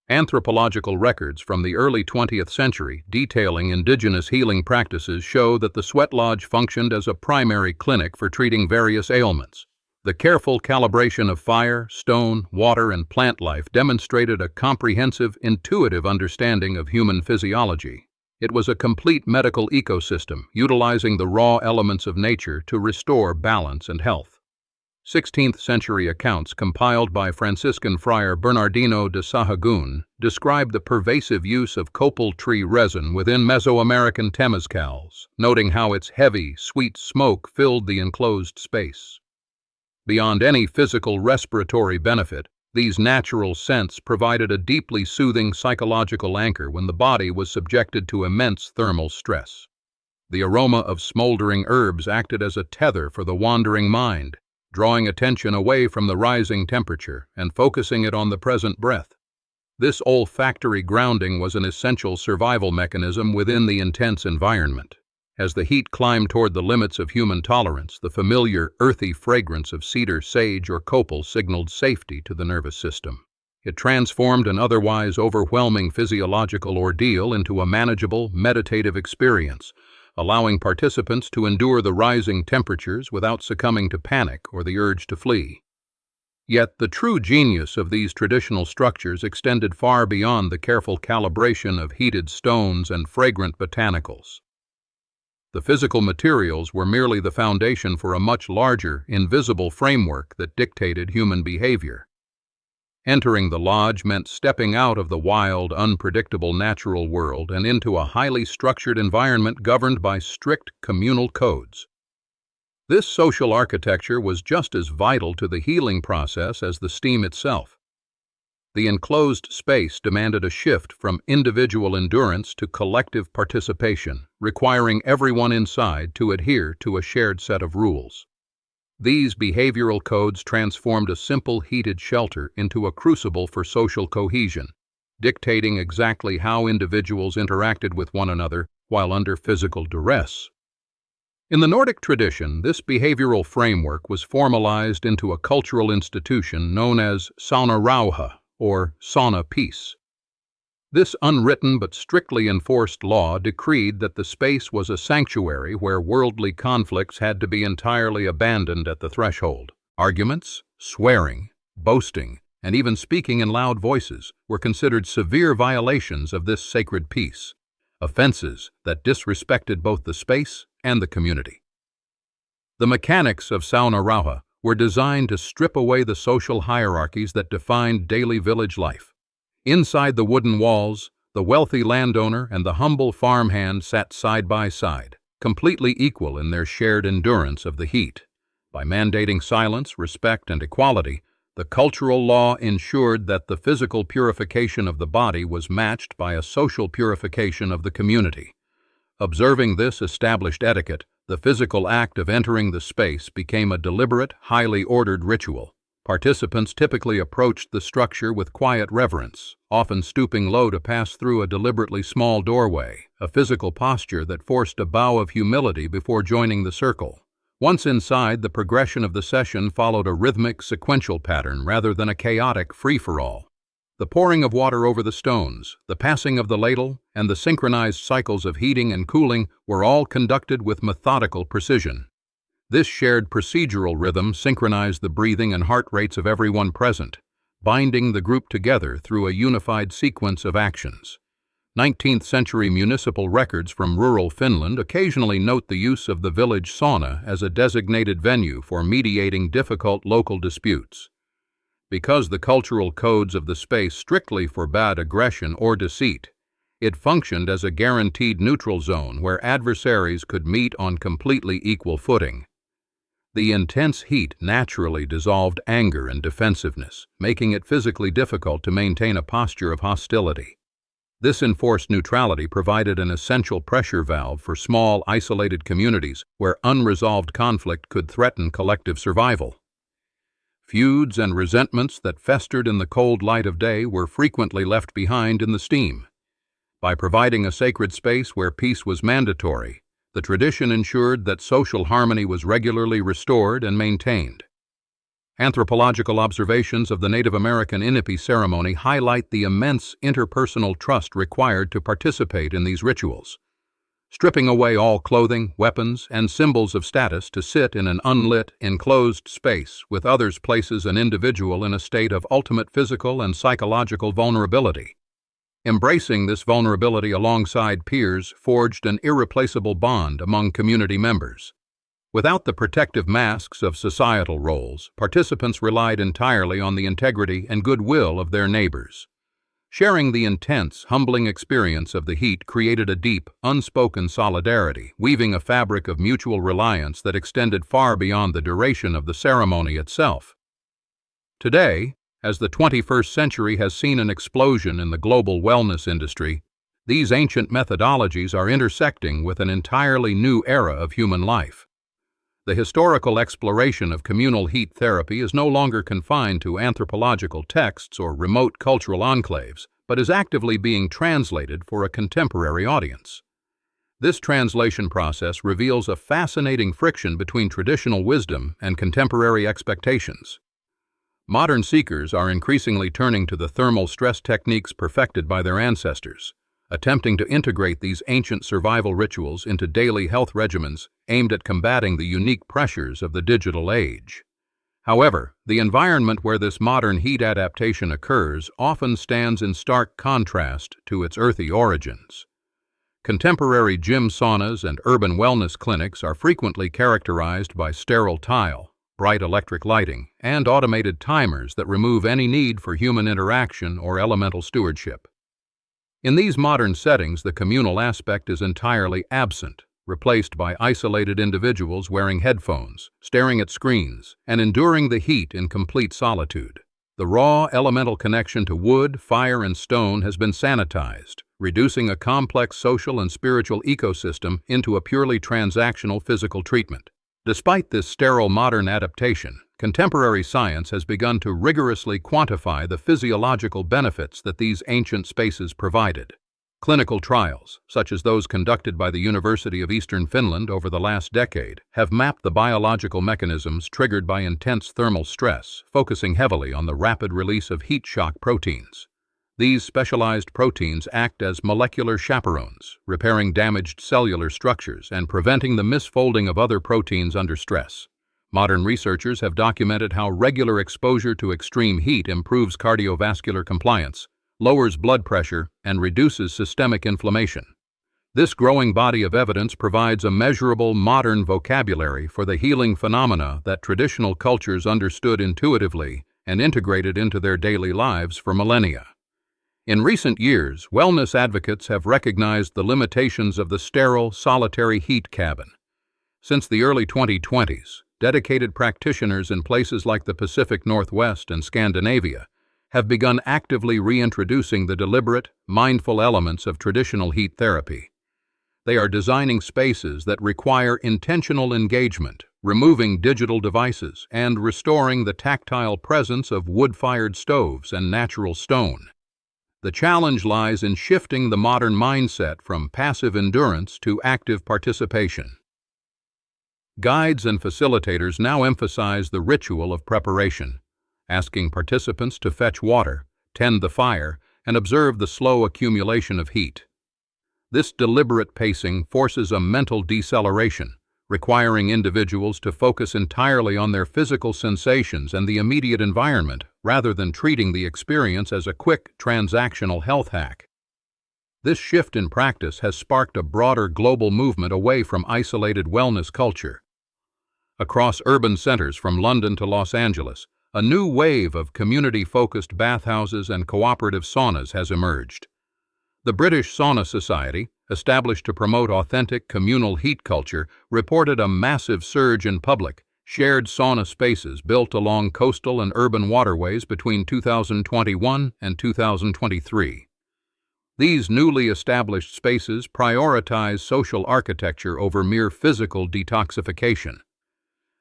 Speaker 1: Anthropological records from the early 20th century detailing indigenous healing practices show that the sweat lodge functioned as a primary clinic for treating various ailments. The careful calibration of fire, stone, water, and plant life demonstrated a comprehensive, intuitive understanding of human physiology. It was a complete medical ecosystem, utilizing the raw elements of nature to restore balance and health. 16th century accounts compiled by Franciscan friar Bernardino de Sahagún describe the pervasive use of copal tree resin within Mesoamerican temazcals, noting how its heavy, sweet smoke filled the enclosed space. Beyond any physical respiratory benefit, These natural scents provided a deeply soothing psychological anchor when the body was subjected to immense thermal stress. The aroma of smoldering herbs acted as a tether for the wandering mind, drawing attention away from the rising temperature and focusing it on the present breath. This olfactory grounding was an essential survival mechanism within the intense environment. As the heat climbed toward the limits of human tolerance, the familiar, earthy fragrance of cedar, sage, or copal signaled safety to the nervous system. It transformed an otherwise overwhelming physiological ordeal into a manageable, meditative experience, allowing participants to endure the rising temperatures without succumbing to panic or the urge to flee. Yet the true genius of these traditional structures extended far beyond the careful calibration of heated stones and fragrant botanicals. The physical materials were merely the foundation for a much larger, invisible framework that dictated human behavior. Entering the lodge meant stepping out of the wild, unpredictable natural world and into a highly structured environment governed by strict communal codes. This social architecture was just as vital to the healing process as the steam itself. The enclosed space demanded a shift from individual endurance to collective participation, requiring everyone inside to adhere to a shared set of rules. These behavioral codes transformed a simple heated shelter into a crucible for social cohesion, dictating exactly how individuals interacted with one another while under physical duress. In the Nordic tradition, this behavioral framework was formalized into a cultural institution known as saunarauha, or sauna peace. This unwritten but strictly enforced law decreed that the space was a sanctuary where worldly conflicts had to be entirely abandoned at the threshold. Arguments, swearing, boasting, and even speaking in loud voices were considered severe violations of this sacred peace, offenses that disrespected both the space and the community. The mechanics of saunarauha were designed to strip away the social hierarchies that defined daily village life. Inside the wooden walls, the wealthy landowner and the humble farmhand sat side by side, completely equal in their shared endurance of the heat. By mandating silence, respect, and equality, the cultural law ensured that the physical purification of the body was matched by a social purification of the community. Observing this established etiquette, the physical act of entering the space became a deliberate, highly ordered ritual. Participants typically approached the structure with quiet reverence, often stooping low to pass through a deliberately small doorway, a physical posture that forced a bow of humility before joining the circle. Once inside, the progression of the session followed a rhythmic, sequential pattern rather than a chaotic free-for-all. The pouring of water over the stones, the passing of the ladle, and the synchronized cycles of heating and cooling were all conducted with methodical precision. This shared procedural rhythm synchronized the breathing and heart rates of everyone present, binding the group together through a unified sequence of actions. 19th-century municipal records from rural Finland occasionally note the use of the village sauna as a designated venue for mediating difficult local disputes. Because the cultural codes of the space strictly forbade aggression or deceit, it functioned as a guaranteed neutral zone where adversaries could meet on completely equal footing. The intense heat naturally dissolved anger and defensiveness, making it physically difficult to maintain a posture of hostility. This enforced neutrality provided an essential pressure valve for small, isolated communities where unresolved conflict could threaten collective survival. Feuds and resentments that festered in the cold light of day were frequently left behind in the steam. By providing a sacred space where peace was mandatory, the tradition ensured that social harmony was regularly restored and maintained. Anthropological observations of the Native American Inupi ceremony highlight the immense interpersonal trust required to participate in these rituals. Stripping away all clothing, weapons, and symbols of status to sit in an unlit, enclosed space with others places an individual in a state of ultimate physical and psychological vulnerability. Embracing this vulnerability alongside peers forged an irreplaceable bond among community members. Without the protective masks of societal roles, participants relied entirely on the integrity and goodwill of their neighbors. Sharing the intense, humbling experience of the heat created a deep, unspoken solidarity, weaving a fabric of mutual reliance that extended far beyond the duration of the ceremony itself. Today, As the 21st century has seen an explosion in the global wellness industry, these ancient methodologies are intersecting with an entirely new era of human life. The historical exploration of communal heat therapy is no longer confined to anthropological texts or remote cultural enclaves, but is actively being translated for a contemporary audience. This translation process reveals a fascinating friction between traditional wisdom and contemporary expectations. Modern seekers are increasingly turning to the thermal stress techniques perfected by their ancestors, attempting to integrate these ancient survival rituals into daily health regimens aimed at combating the unique pressures of the digital age. However, the environment where this modern heat adaptation occurs often stands in stark contrast to its earthy origins. Contemporary gym saunas and urban wellness clinics are frequently characterized by sterile tile, bright electric lighting, and automated timers that remove any need for human interaction or elemental stewardship. In these modern settings, the communal aspect is entirely absent, replaced by isolated individuals wearing headphones, staring at screens, and enduring the heat in complete solitude. The raw elemental connection to wood, fire, and stone has been sanitized, reducing a complex social and spiritual ecosystem into a purely transactional physical treatment. Despite this sterile modern adaptation, contemporary science has begun to rigorously quantify the physiological benefits that these ancient spaces provided. Clinical trials, such as those conducted by the University of Eastern Finland over the last decade, have mapped the biological mechanisms triggered by intense thermal stress, focusing heavily on the rapid release of heat shock proteins. These specialized proteins act as molecular chaperones, repairing damaged cellular structures and preventing the misfolding of other proteins under stress. Modern researchers have documented how regular exposure to extreme heat improves cardiovascular compliance, lowers blood pressure, and reduces systemic inflammation. This growing body of evidence provides a measurable modern vocabulary for the healing phenomena that traditional cultures understood intuitively and integrated into their daily lives for millennia. In recent years, wellness advocates have recognized the limitations of the sterile, solitary heat cabin. Since the early 2020s, dedicated practitioners in places like the Pacific Northwest and Scandinavia have begun actively reintroducing the deliberate, mindful elements of traditional heat therapy. They are designing spaces that require intentional engagement, removing digital devices, and restoring the tactile presence of wood-fired stoves and natural stone. The challenge lies in shifting the modern mindset from passive endurance to active participation. Guides and facilitators now emphasize the ritual of preparation, asking participants to fetch water, tend the fire, and observe the slow accumulation of heat. This deliberate pacing forces a mental deceleration, requiring individuals to focus entirely on their physical sensations and the immediate environment rather than treating the experience as a quick, transactional health hack. This shift in practice has sparked a broader global movement away from isolated wellness culture. Across urban centers from London to Los Angeles, a new wave of community-focused bathhouses and cooperative saunas has emerged. The British Sauna Society, established to promote authentic communal heat culture, reported a massive surge in public, shared sauna spaces built along coastal and urban waterways between 2021 and 2023. These newly established spaces prioritize social architecture over mere physical detoxification.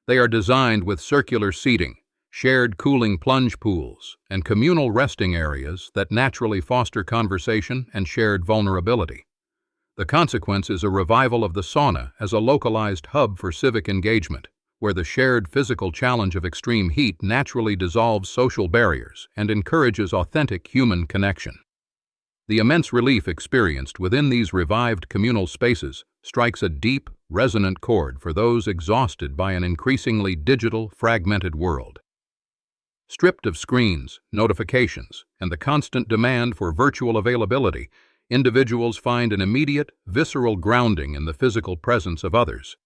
Speaker 1: They are designed with circular seating, shared cooling plunge pools, and communal resting areas that naturally foster conversation and shared vulnerability. The consequence is a revival of the sauna as a localized hub for civic engagement, where the shared physical challenge of extreme heat naturally dissolves social barriers and encourages authentic human connection. The immense relief experienced within these revived communal spaces strikes a deep, resonant chord for those exhausted by an increasingly digital, fragmented world. Stripped of screens, notifications, and the constant demand for virtual availability, individuals find an immediate, visceral grounding in the physical presence of others.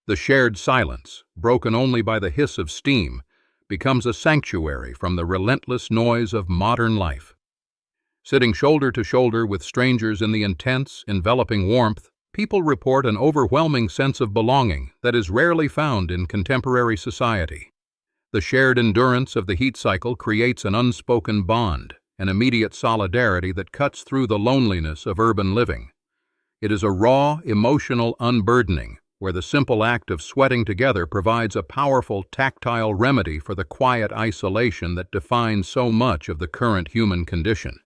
Speaker 1: The shared silence, broken only by the hiss of steam, becomes a sanctuary from the relentless noise of modern life. Sitting shoulder to shoulder with strangers in the intense, enveloping warmth, people report an overwhelming sense of belonging that is rarely found in contemporary society. The shared endurance of the heat cycle creates an unspoken bond, an immediate solidarity that cuts through the loneliness of urban living. It is a raw, emotional unburdening, where the simple act of sweating together provides a powerful tactile remedy for the quiet isolation that defines so much of the current human condition.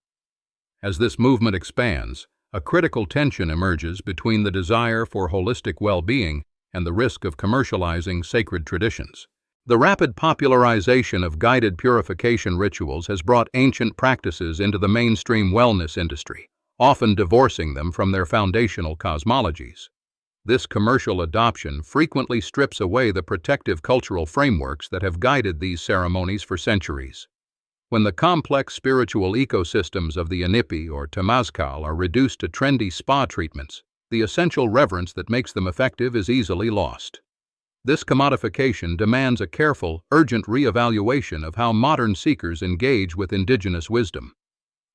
Speaker 1: As this movement expands, a critical tension emerges between the desire for holistic well-being and the risk of commercializing sacred traditions. The rapid popularization of guided purification rituals has brought ancient practices into the mainstream wellness industry, often divorcing them from their foundational cosmologies. This commercial adoption frequently strips away the protective cultural frameworks that have guided these ceremonies for centuries. When the complex spiritual ecosystems of the Inipi or Temazcal are reduced to trendy spa treatments, the essential reverence that makes them effective is easily lost. This commodification demands a careful, urgent reevaluation of how modern seekers engage with indigenous wisdom.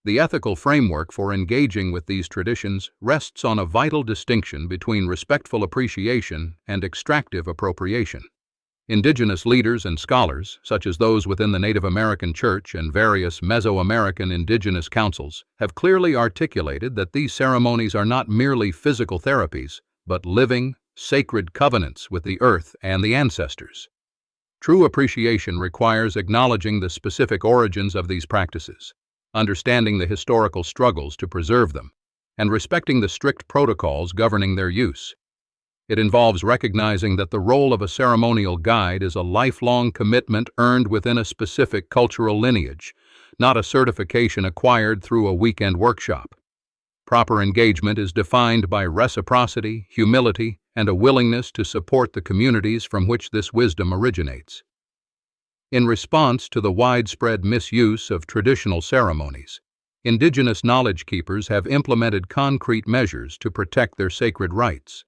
Speaker 1: The ethical framework for engaging with these traditions rests on a vital distinction between respectful appreciation and extractive appropriation. Indigenous leaders and scholars, such as those within the Native American Church and various Mesoamerican indigenous councils, have clearly articulated that these ceremonies are not merely physical therapies, but living, sacred covenants with the earth and the ancestors. True appreciation requires acknowledging the specific origins of these practices, understanding the historical struggles to preserve them, and respecting the strict protocols governing their use. It involves recognizing that the role of a ceremonial guide is a lifelong commitment earned within a specific cultural lineage, not a certification acquired through a weekend workshop. Proper engagement is defined by reciprocity, humility, and a willingness to support the communities from which this wisdom originates. In response to the widespread misuse of traditional ceremonies, indigenous knowledge keepers have implemented concrete measures to protect their sacred rights.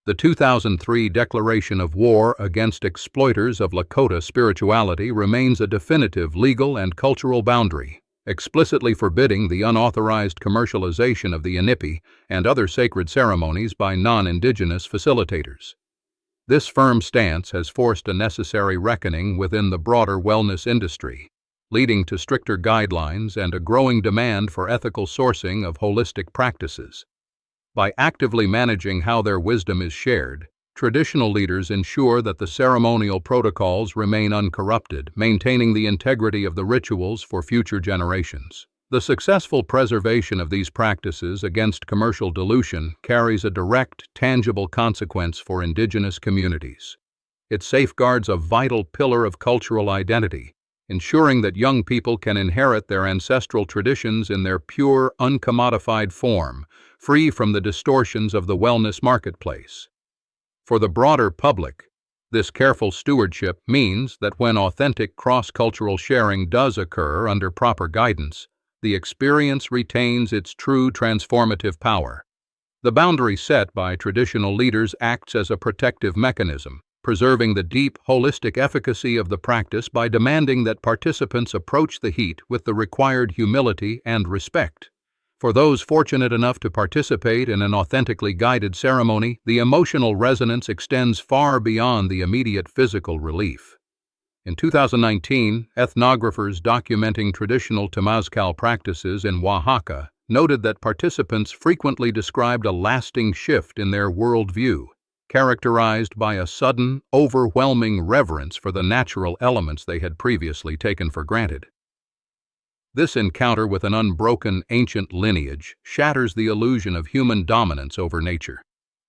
Speaker 1: The 2003 Declaration of War against Exploiters of Lakota Spirituality remains a definitive legal and cultural boundary, explicitly forbidding the unauthorized commercialization of the Inipi and other sacred ceremonies by non-indigenous facilitators. This firm stance has forced a necessary reckoning within the broader wellness industry, leading to stricter guidelines and a growing demand for ethical sourcing of holistic practices. By actively managing how their wisdom is shared, traditional leaders ensure that the ceremonial protocols remain uncorrupted, maintaining the integrity of the rituals for future generations. The successful preservation of these practices against commercial dilution carries a direct, tangible consequence for indigenous communities. It safeguards a vital pillar of cultural identity, ensuring that young people can inherit their ancestral traditions in their pure, uncommodified form, free from the distortions of the wellness marketplace. For the broader public, this careful stewardship means that when authentic cross-cultural sharing does occur under proper guidance, the experience retains its true transformative power. The boundary set by traditional leaders acts as a protective mechanism, preserving the deep, holistic efficacy of the practice by demanding that participants approach the heat with the required humility and respect. For those fortunate enough to participate in an authentically guided ceremony, the emotional resonance extends far beyond the immediate physical relief. In 2019, ethnographers documenting traditional Temazcal practices in Oaxaca noted that participants frequently described a lasting shift in their worldview, characterized by a sudden, overwhelming reverence for the natural elements they had previously taken for granted. This encounter with an unbroken ancient lineage shatters the illusion of human dominance over nature,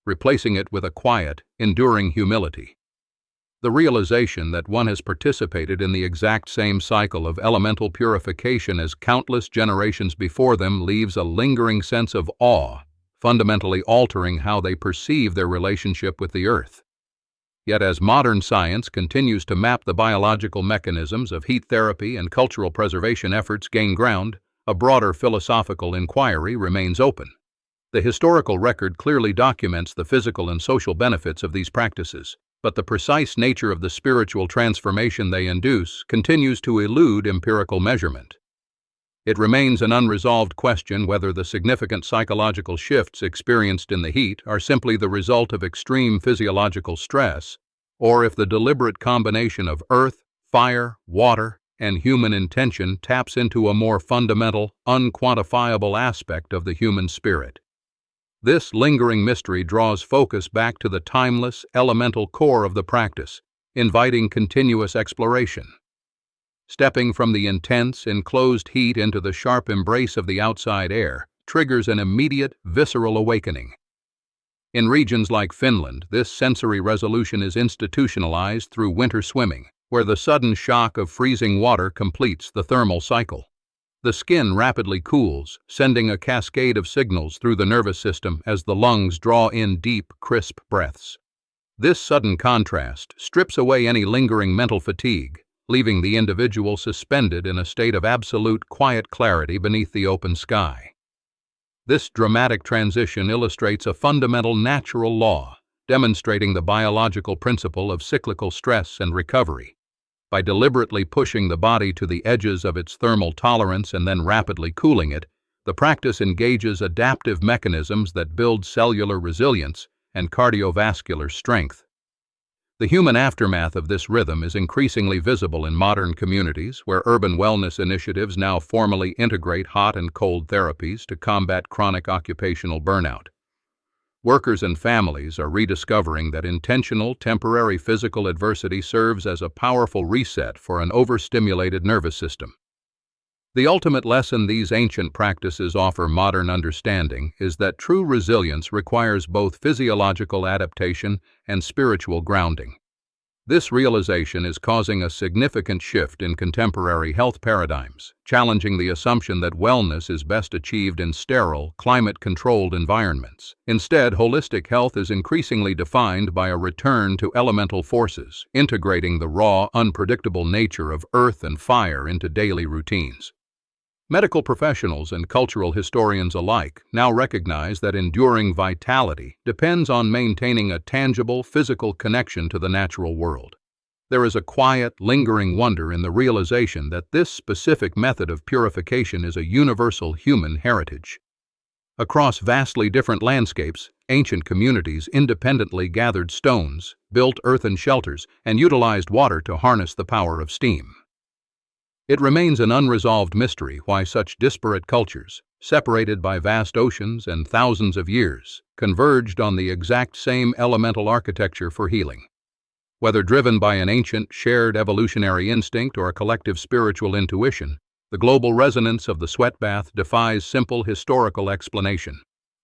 Speaker 1: replacing it with a quiet, enduring humility. The realization that one has participated in the exact same cycle of elemental purification as countless generations before them leaves a lingering sense of awe, fundamentally altering how they perceive their relationship with the earth. Yet as modern science continues to map the biological mechanisms of heat therapy and cultural preservation efforts gain ground, a broader philosophical inquiry remains open. The historical record clearly documents the physical and social benefits of these practices, but the precise nature of the spiritual transformation they induce continues to elude empirical measurement. It remains an unresolved question whether the significant psychological shifts experienced in the heat are simply the result of extreme physiological stress, or if the deliberate combination of earth, fire, water, and human intention taps into a more fundamental, unquantifiable aspect of the human spirit. This lingering mystery draws focus back to the timeless, elemental core of the practice, inviting continuous exploration. Stepping from the intense, enclosed heat into the sharp embrace of the outside air triggers an immediate, visceral awakening. In regions like Finland, this sensory resolution is institutionalized through winter swimming, where the sudden shock of freezing water completes the thermal cycle. The skin rapidly cools, sending a cascade of signals through the nervous system as the lungs draw in deep, crisp breaths. This sudden contrast strips away any lingering mental fatigue, leaving the individual suspended in a state of absolute quiet clarity beneath the open sky. This dramatic transition illustrates a fundamental natural law, demonstrating the biological principle of cyclical stress and recovery. By deliberately pushing the body to the edges of its thermal tolerance and then rapidly cooling it, the practice engages adaptive mechanisms that build cellular resilience and cardiovascular strength. The human aftermath of this rhythm is increasingly visible in modern communities where urban wellness initiatives now formally integrate hot and cold therapies to combat chronic occupational burnout. Workers and families are rediscovering that intentional, temporary physical adversity serves as a powerful reset for an overstimulated nervous system. The ultimate lesson these ancient practices offer modern understanding is that true resilience requires both physiological adaptation and spiritual grounding. This realization is causing a significant shift in contemporary health paradigms, challenging the assumption that wellness is best achieved in sterile, climate-controlled environments. Instead, holistic health is increasingly defined by a return to elemental forces, integrating the raw, unpredictable nature of earth and fire into daily routines. Medical professionals and cultural historians alike now recognize that enduring vitality depends on maintaining a tangible physical connection to the natural world. There is a quiet, lingering wonder in the realization that this specific method of purification is a universal human heritage. Across vastly different landscapes, ancient communities independently gathered stones, built earthen shelters, and utilized water to harness the power of steam. It remains an unresolved mystery why such disparate cultures, separated by vast oceans and thousands of years, converged on the exact same elemental architecture for healing. Whether driven by an ancient, shared evolutionary instinct or a collective spiritual intuition, the global resonance of the sweat bath defies simple historical explanation.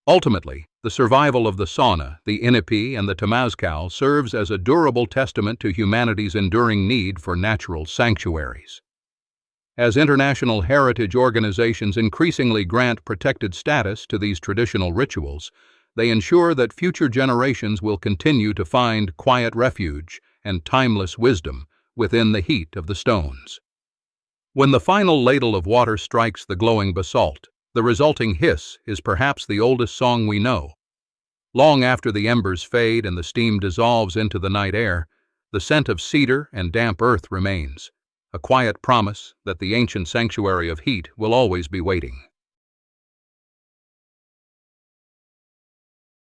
Speaker 1: Ultimately, the survival of the sauna, the induce, and the Temazcal serves as a durable testament to humanity's enduring need for natural sanctuaries. As international heritage organizations increasingly grant protected status to these traditional rituals, they ensure that future generations will continue to find quiet refuge and timeless wisdom within the heat of the stones. When the final ladle of water strikes the glowing basalt, the resulting hiss is perhaps the oldest song we know. Long after the embers fade and the steam dissolves into the night air, the scent of cedar and damp earth remains, a quiet promise that the ancient sanctuary of heat will always be waiting.